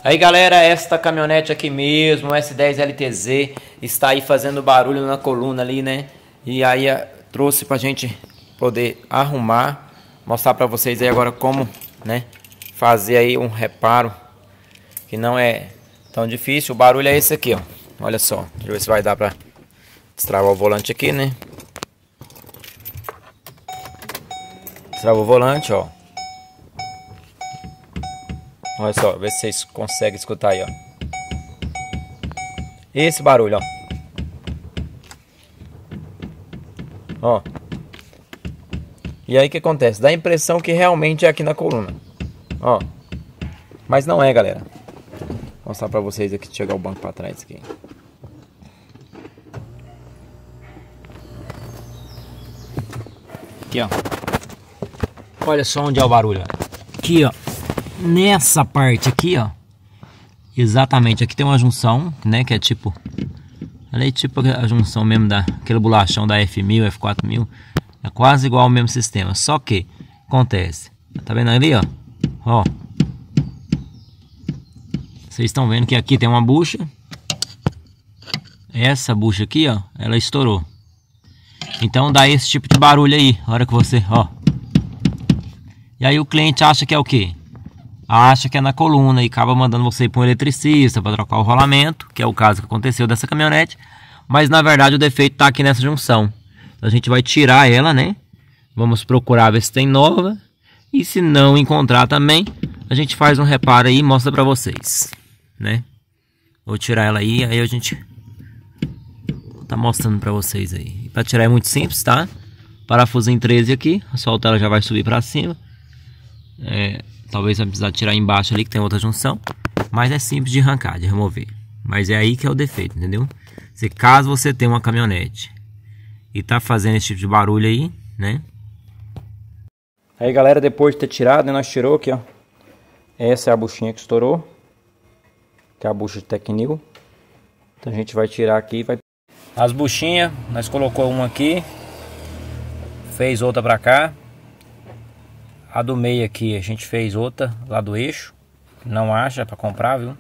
Aí galera, esta caminhonete aqui mesmo, o S10 LTZ, está aí fazendo barulho na coluna ali, né? E aí trouxe pra gente poder arrumar, mostrar pra vocês aí agora como, né, fazer aí um reparo, que não é tão difícil. O barulho é esse aqui, ó. Olha só, deixa eu ver se vai dar pra destravar o volante aqui, né? Destravou o volante, ó. Olha só, vê se vocês conseguem escutar aí, ó. Esse barulho, ó. Ó. E aí o que acontece? Dá a impressão que realmente é aqui na coluna. Ó. Mas não é, galera. Vou mostrar pra vocês aqui, chegar o banco pra trás aqui. Aqui, ó. Olha só onde é o barulho, ó. Aqui, ó. Nessa parte aqui, ó. Exatamente, aqui tem uma junção, né, que é tipo, ela é tipo a junção mesmo daquele bolachão da F1000, F4000. É quase igual ao mesmo sistema, só que acontece, tá vendo ali, ó? Ó. Vocês estão vendo que aqui tem uma bucha. Essa bucha aqui, ó, ela estourou. Então dá esse tipo de barulho aí, a hora que você, ó. E aí o cliente acha que é o quê? Acha que é na coluna e acaba mandando você ir para um eletricista para trocar o rolamento, que é o caso que aconteceu dessa caminhonete. Mas na verdade o defeito está aqui nessa junção. Então a gente vai tirar ela, né? Vamos procurar ver se tem nova. E se não encontrar também, a gente faz um reparo aí e mostra para vocês, né? Vou tirar ela aí a gente tá mostrando para vocês aí. Para tirar é muito simples, tá? Parafusinho 13 aqui, solta ela já vai subir para cima. Talvez vai precisar tirar embaixo ali que tem outra junção, mas é simples de arrancar, de remover. Mas é aí que é o defeito, entendeu? Se caso você tem uma caminhonete e tá fazendo esse tipo de barulho aí, né? Aí galera, depois de ter tirado, né, nós tirou aqui, ó. Essa é a buchinha que estourou, que é a bucha de Tecnil. Então a gente vai tirar aqui e vai... As buchinhas, nós colocou uma aqui, fez outra pra cá. A do meio aqui a gente fez outra lá do eixo. Não acha para comprar, viu?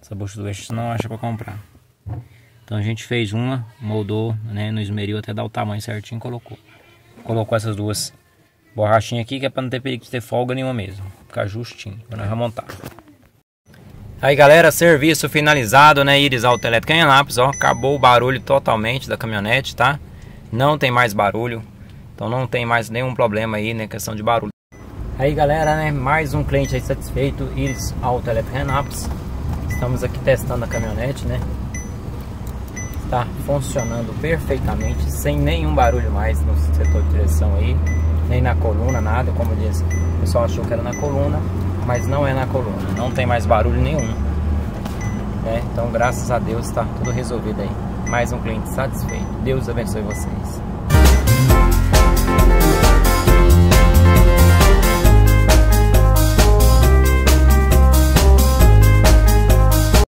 Essa bucha do eixo não acha para comprar. Então a gente fez uma, moldou, né, no esmeril até dar o tamanho certinho e colocou. Colocou essas duas borrachinhas aqui, que é para não ter perigo de ter folga nenhuma mesmo. Ficar justinho, para nós remontar. Aí galera, serviço finalizado, né? Iris Autoelétrica em Anápolis, ó. Acabou o barulho totalmente da caminhonete, tá? Não tem mais barulho. Então não tem mais nenhum problema aí, né? Questão de barulho. Aí galera, né, mais um cliente aí satisfeito, Iris Autoelétrica em Anápolis. Estamos aqui testando a caminhonete, né? Está funcionando perfeitamente, sem nenhum barulho mais no setor de direção aí, nem na coluna, nada, como eu disse. O pessoal achou que era na coluna, mas não é na coluna, não tem mais barulho nenhum, né? Então graças a Deus está tudo resolvido aí. Mais um cliente satisfeito. Deus abençoe vocês.